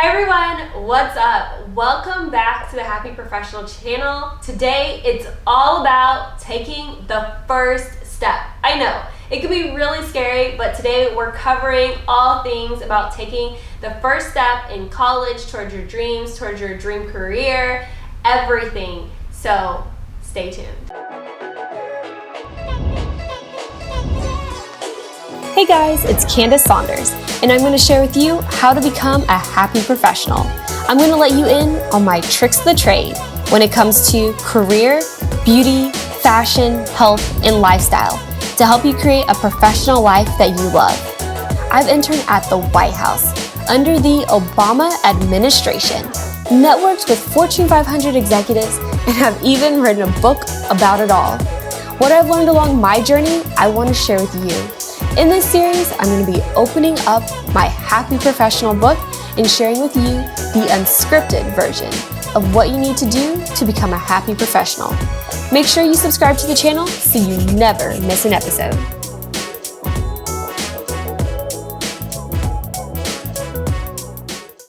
Hi everyone, what's up? Welcome back to the Happy Professional channel. Today it's all about taking the first step. I know, it can be really scary, but today we're covering all things about taking the first step in college, towards your dreams, towards your dream career, everything. So stay tuned. Hey guys, it's Candace Saunders, and I'm going to share with you how to become a happy professional. I'm going to let you in on my tricks of the trade when it comes to career, beauty, fashion, health, and lifestyle to help you create a professional life that you love. I've interned at the White House under the Obama administration, networked with Fortune 500 executives, and have even written a book about it all. What I've learned along my journey, I want to share with you. In this series, I'm going to be opening up my Happy Professional book and sharing with you the unscripted version of what you need to do to become a happy professional. Make sure you subscribe to the channel so you never miss an episode.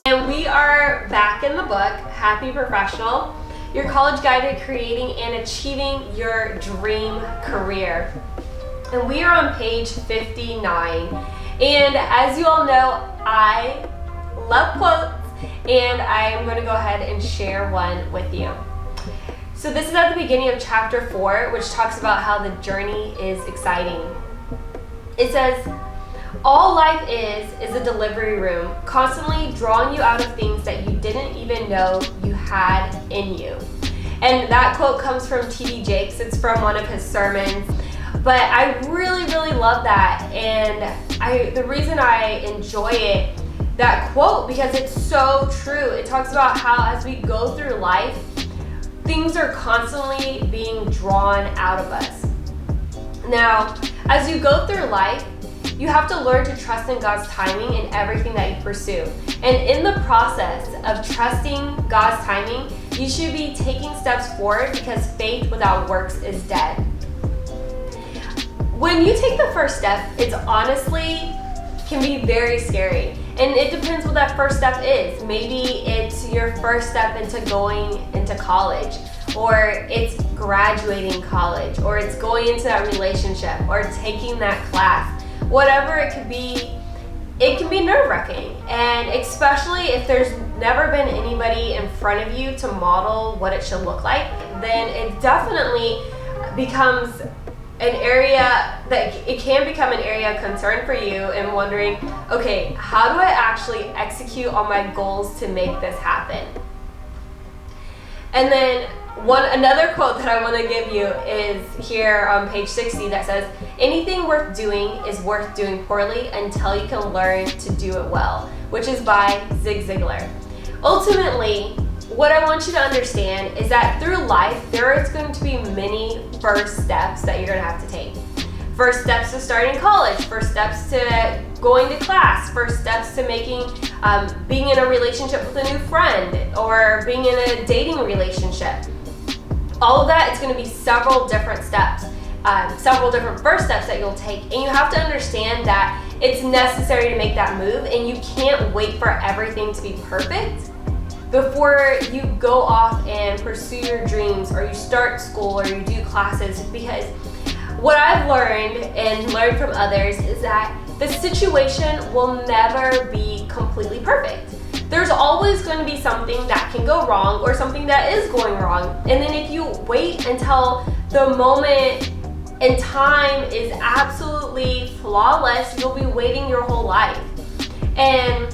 And we are back in the book, Happy Professional, your college guide to creating and achieving your dream career. And we are on page 59. And as you all know, I love quotes, and I'm going to go ahead and share one with you. So this is at the beginning of chapter 4, which talks about how the journey is exciting. It says, all life is a delivery room, constantly drawing you out of things that you didn't even know you had in you. And that quote comes from T.D. Jakes. It's from one of his sermons. But I really love that, and the reason I enjoy it, that quote, because it's so true. It talks about how as we go through life, things are constantly being drawn out of us. Now, as you go through life, you have to learn to trust in God's timing in everything that you pursue. And in the process of trusting God's timing, you should be taking steps forward, because faith without works is dead. When you take the first step, it's honestly can be very scary. And it depends what that first step is. Maybe it's your first step into going into college, or it's graduating college, or it's going into that relationship, or taking that class. Whatever it could be, it can be nerve-wracking. And especially if there's never been anybody in front of you to model what it should look like, then it definitely becomes an area that it can become an area of concern for you, and wondering, okay, how do I actually execute on my goals to make this happen? And then another quote that I want to give you is here on page 60 that says, anything worth doing is worth doing poorly until you can learn to do it well, which is by Zig Ziglar. Ultimately, what I want you to understand is that through life, there is going to be many first steps that you're going to have to take. First steps to starting college, first steps to going to class, first steps to being in a relationship with a new friend, or being in a dating relationship. All of that is going to be several different steps, several different first steps that you'll take. And you have to understand that it's necessary to make that move, and you can't wait for everything to be perfect before you go off and pursue your dreams, or you start school, or you do classes. Because what I've learned from others is that the situation will never be completely perfect. There's always going to be something that can go wrong, or something that is going wrong. And then if you wait until the moment and time is absolutely flawless, you'll be waiting your whole life. And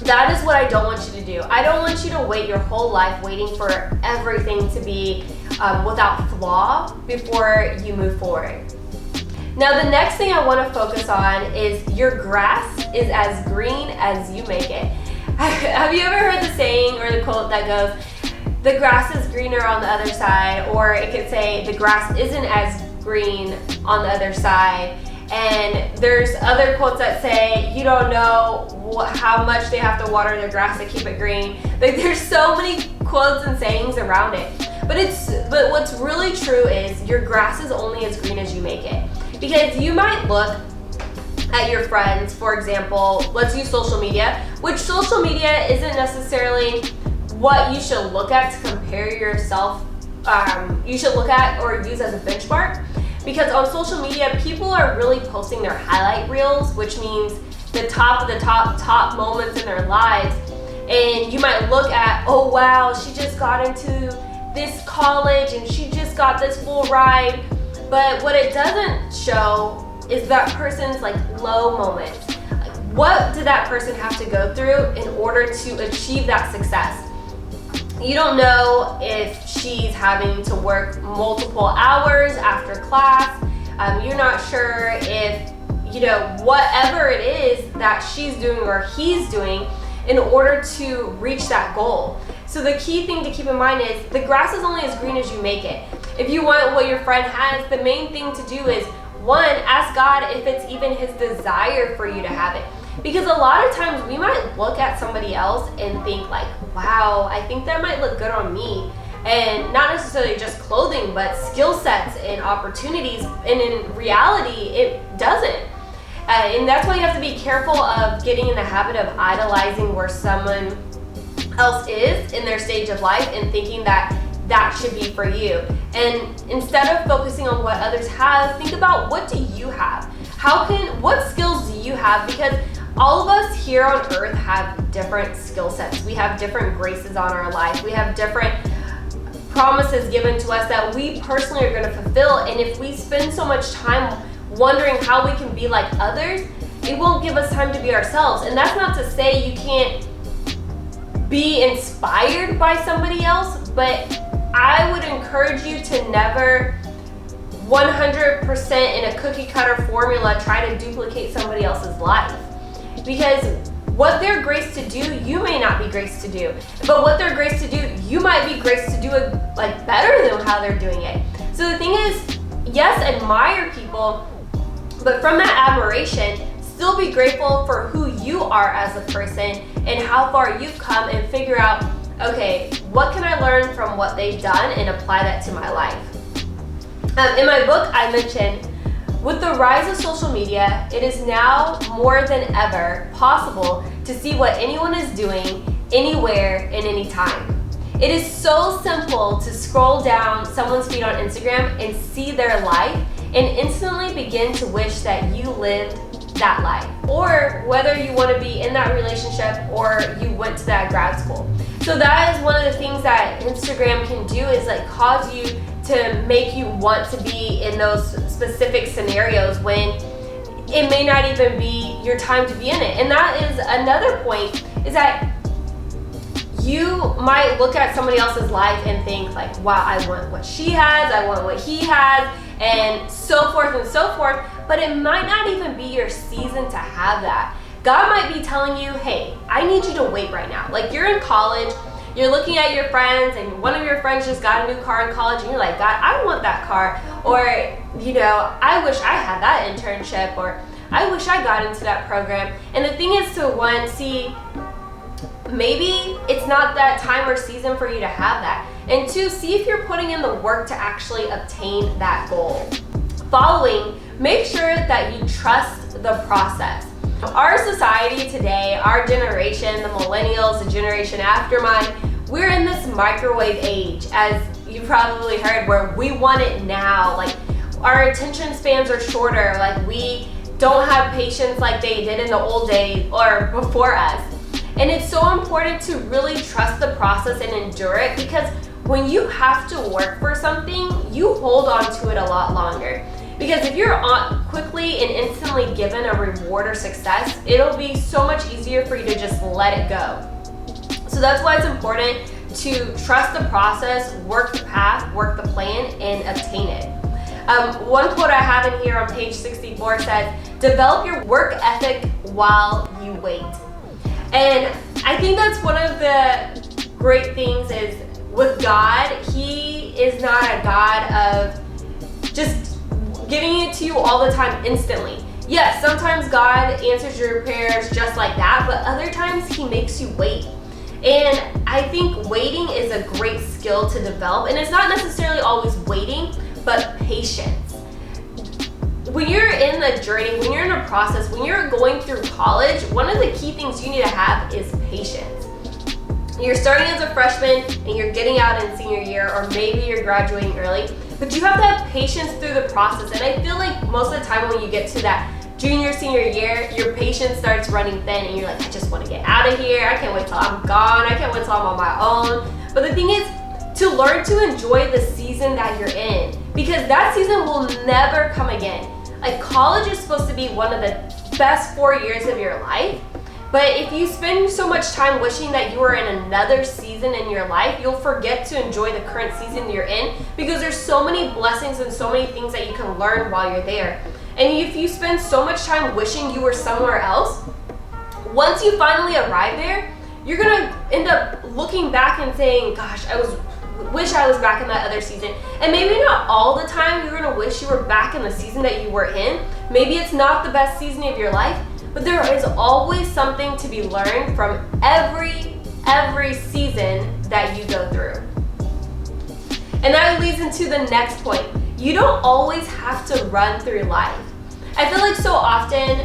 that is what I don't want you to do. I don't want you to wait your whole life waiting for everything to be without flaw before you move forward. Now, the next thing I want to focus on is your grass is as green as you make it. Have you ever heard the saying or the quote that goes, the grass is greener on the other side, or it could say the grass isn't as green on the other side? And there's other quotes that say you don't know how much they have to water their grass to keep it green. Like, there's so many quotes and sayings around it. But what's really true is your grass is only as green as you make it. Because you might look at your friends, for example, let's use social media, which social media isn't necessarily what you should look at to compare yourself, you should look at or use as a benchmark. Because on social media, people are really posting their highlight reels, which means the top of the top moments in their lives. And you might look at, oh wow, she just got into this college and she just got this full ride. But what it doesn't show is that person's like low moments. What did that person have to go through in order to achieve that success? You don't know if she's having to work multiple hours after class. You're not sure if, whatever it is that she's doing or he's doing in order to reach that goal. So the key thing to keep in mind is the grass is only as green as you make it. If you want what your friend has, the main thing to do is, one, ask God if it's even his desire for you to have it. Because a lot of times we might look at somebody else and think like, wow, I think that might look good on me. And not necessarily just clothing, but skill sets and opportunities. And in reality, it doesn't. And that's why you have to be careful of getting in the habit of idolizing where someone else is in their stage of life and thinking that that should be for you. And instead of focusing on what others have, think about, what do you have? What skills do you have? Because all of us here on earth have different skill sets. We have different graces on our life. We have different promises given to us that we personally are going to fulfill. And if we spend so much time wondering how we can be like others, it won't give us time to be ourselves. And that's not to say you can't be inspired by somebody else, but I would encourage you to never 100% in a cookie cutter formula try to duplicate somebody else's life. Because what they're graced to do, you may not be graced to do. But what they're graced to do, you might be graced to do it like better than how they're doing it. So the thing is, yes, admire people, but from that admiration, still be grateful for who you are as a person and how far you've come, and figure out, okay, what can I learn from what they've done and apply that to my life. In my book, I mentioned, with the rise of social media, it is now more than ever possible to see what anyone is doing anywhere and anytime. It is so simple to scroll down someone's feed on Instagram and see their life and instantly begin to wish that you lived that life, or whether you want to be in that relationship or you went to that grad school. So that is one of the things that Instagram can do, is like cause you to make you want to be in those specific scenarios when it may not even be your time to be in it. And that is another point, is that you might look at somebody else's life and think like, wow, I want what she has, I want what he has, and so forth and so forth. But it might not even be your season to have that. God might be telling you, hey, I need you to wait right now. Like, you're in college, you're looking at your friends, and one of your friends just got a new car in college, and you're like, God, I want that car. Or, I wish I had that internship, or I wish I got into that program. And the thing is to, one, see, maybe it's not that time or season for you to have that. And two, see if you're putting in the work to actually obtain that goal. Following, make sure that you trust the process. Our society today, our generation, the millennials, the generation after mine, we're in this microwave age, as you probably heard, where we want it now. Like, our attention spans are shorter. Like, we don't have patience like they did in the old days or before us. And it's so important to really trust the process and endure it, because when you have to work for something, you hold on to it a lot longer. Because if you're quickly and instantly given a reward or success, it'll be so much easier for you to just let it go. So that's why it's important to trust the process, work the path, work the plan, and obtain it. One quote I have in here on page 64 says, develop your work ethic while you wait. And I think that's one of the great things is with God, He is not a God of just giving it to you all the time instantly. Yes, sometimes God answers your prayers just like that, but other times He makes you wait. And I think waiting is a great skill to develop, and it's not necessarily always waiting, but patience. when you're in the journey, when you're in a process, when you're going through college, one of the key things you need to have is patience. You're starting as a freshman and you're getting out in senior year, or maybe you're graduating early, but you have to have patience through the process. And I feel like most of the time when you get to that junior, senior year, your patience starts running thin and you're like, I just want to get out of here. I can't wait till I'm gone. I can't wait till I'm on my own. But the thing is to learn to enjoy the season that you're in, because that season will never come again. Like, college is supposed to be one of the best 4 years of your life. But if you spend so much time wishing that you were in another season in your life, you'll forget to enjoy the current season you're in, because there's so many blessings and so many things that you can learn while you're there. And if you spend so much time wishing you were somewhere else, once you finally arrive there, you're gonna end up looking back and saying, gosh, wish I was back in that other season. And maybe not all the time you're gonna wish you were back in the season that you were in. Maybe it's not the best season of your life, but there is always something to be learned from every season that you go through. And that leads into the next point. You don't always have to run through life. I feel like so often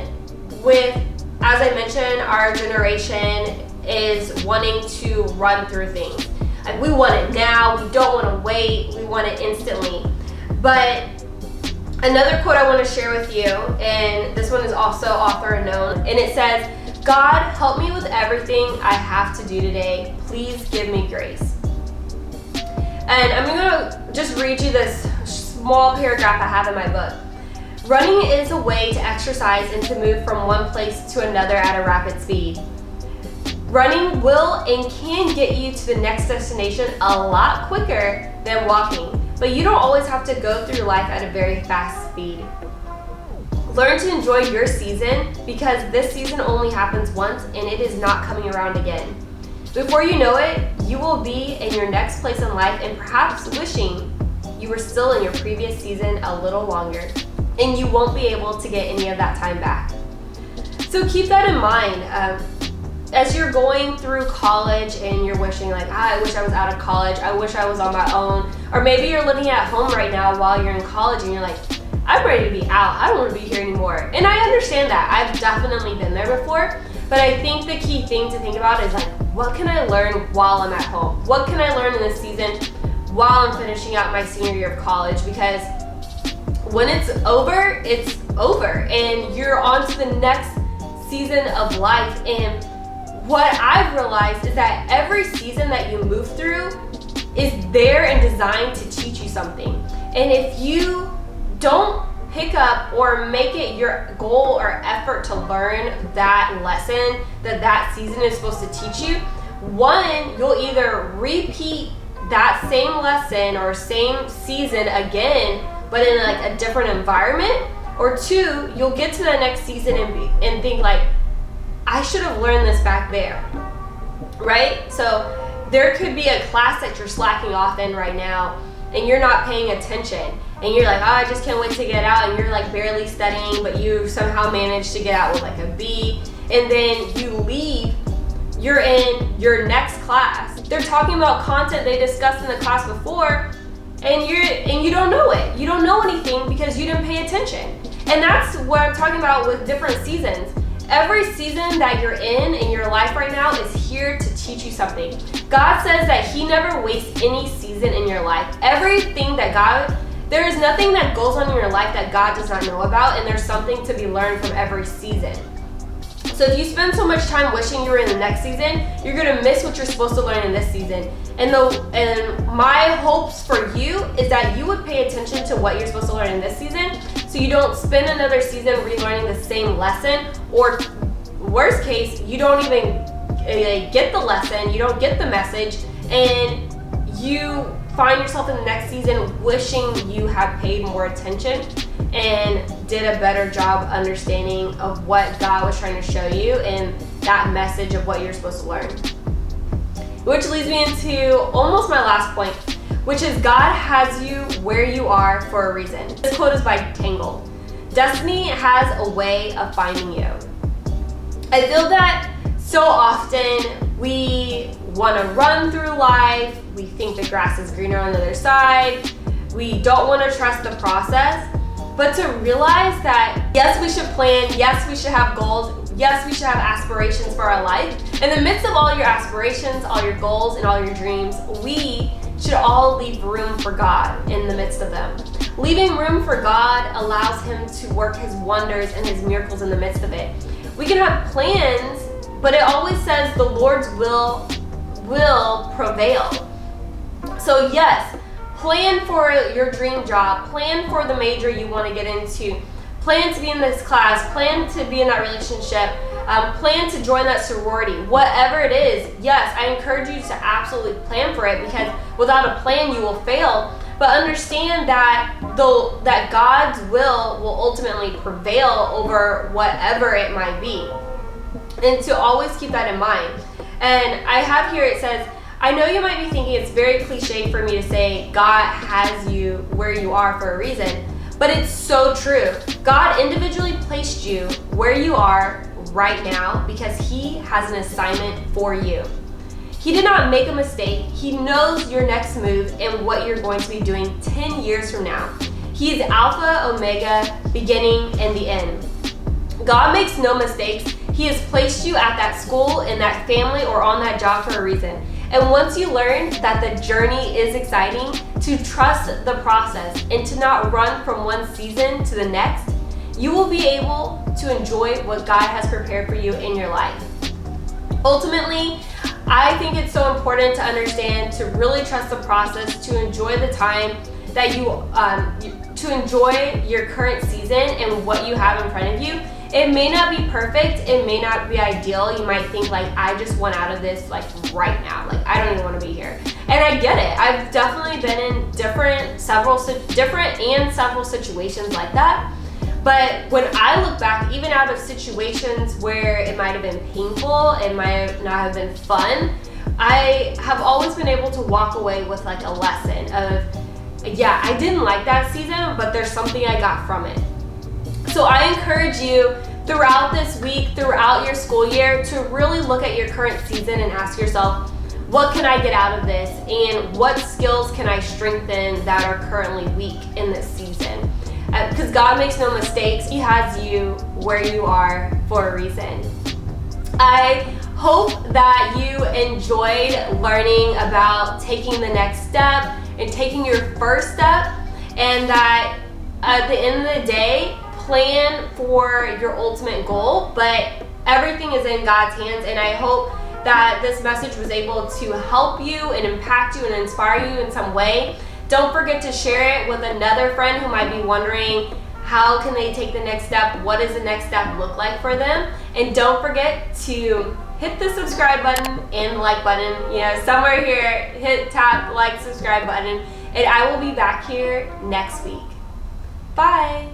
as I mentioned, our generation is wanting to run through things. Like, we want it now, we don't want to wait, we want it instantly. But another quote I want to share with you, and this one is also author unknown, and it says, God, help me with everything I have to do today. Please give me grace. And I'm going to just read you this small paragraph I have in my book. Running is a way to exercise and to move from one place to another at a rapid speed. Running will and can get you to the next destination a lot quicker than walking, but you don't always have to go through life at a very fast speed. Learn to enjoy your season, because this season only happens once and it is not coming around again. Before you know it, you will be in your next place in life and perhaps wishing you were still in your previous season a little longer, and you won't be able to get any of that time back. So keep that in mind. As you're going through college and you're wishing like, I wish I was out of college, I wish I was on my own, or maybe you're living at home right now while you're in college and you're like, I'm ready to be out, I don't want to be here anymore. And I understand that, I've definitely been there before, but I think the key thing to think about is like, what can I learn while I'm at home? What can I learn in this season while I'm finishing out my senior year of college? Because when it's over, and you're on to the next season of life. And what I've realized is that every season that you move through is there and designed to teach you something. And if you don't pick up or make it your goal or effort to learn that lesson that season is supposed to teach you, one, you'll either repeat that same lesson or same season again, but in like a different environment, or two, you'll get to the next season and think like, I should have learned this back there, right? So there could be a class that you're slacking off in right now and you're not paying attention, and you're like, oh, I just can't wait to get out, and you're like barely studying, but you somehow managed to get out with like a B, and then you leave, you're in your next class. They're talking about content they discussed in the class before, and you don't know it. You don't know anything because you didn't pay attention. And that's what I'm talking about with different seasons. Every season that you're in your life right now is here to teach you something. God says that He never wastes any season in your life. There is nothing that goes on in your life that God does not know about, and there's something to be learned from every season. So if you spend so much time wishing you were in the next season, you're gonna miss what you're supposed to learn in this season. And my hopes for you is that you would pay attention to what you're supposed to learn in this season, so you don't spend another season relearning the same lesson, or worst case, you don't even get the lesson, you don't get the message, and you find yourself in the next season wishing you had paid more attention and did a better job understanding of what God was trying to show you and that message of what you're supposed to learn. Which leads me into almost my last point, which is God has you where you are for a reason. This quote is by Tangled. Destiny has a way of finding you. I feel that so often we want to run through life, we think the grass is greener on the other side, we don't want to trust the process. but to realize that yes, we should plan, yes, we should have goals, yes, we should have aspirations for our life. In the midst of all your aspirations, all your goals, and all your dreams, we should all leave room for God in the midst of them. Leaving room for God allows Him to work His wonders and His miracles in the midst of it. We can have plans, but it always says the Lord's will prevail. So yes, plan for your dream job, plan for the major you want to get into, plan to be in this class, plan to be in that relationship, plan to join that sorority, whatever it is. Yes, I encourage you to absolutely plan for it, because without a plan you will fail. But understand that that God's will ultimately prevail over whatever it might be. And to always keep that in mind. And I have here, it says, I know you might be thinking it's very cliche for me to say God has you where you are for a reason, but it's so true. God individually placed you where you are right now because He has an assignment for you. He did not make a mistake. He knows your next move and what you're going to be doing 10 years from now. He is Alpha, Omega, beginning, and the end. God makes no mistakes. He has placed you at that school, in that family, or on that job for a reason. And once you learn that the journey is exciting, to trust the process and to not run from one season to the next, you will be able to enjoy what God has prepared for you in your life. Ultimately, I think it's so important to understand, to really trust the process, to enjoy the time that to enjoy your current season and what you have in front of you. It may not be perfect, it may not be ideal. You might think like, I just want out of this like right now. Like, I don't even want to be here. And I get it. I've definitely been in several situations like that. But when I look back, even out of situations where it might have been painful, it might not have been fun, I have always been able to walk away with like a lesson of, yeah, I didn't like that season, but there's something I got from it. So I encourage you throughout this week, throughout your school year, to really look at your current season and ask yourself, what can I get out of this? And what skills can I strengthen that are currently weak in this season? Because God makes no mistakes. He has you where you are for a reason. I hope that you enjoyed learning about taking the next step and taking your first step, and that at the end of the day, plan for your ultimate goal, but everything is in God's hands. And I hope that this message was able to help you and impact you and inspire you in some way. Don't forget to share it with another friend who might be wondering, how can they take the next step? What does the next step look like for them? And don't forget to hit the subscribe button and the like button. Somewhere here, tap the like, subscribe button, and I will be back here next week. Bye.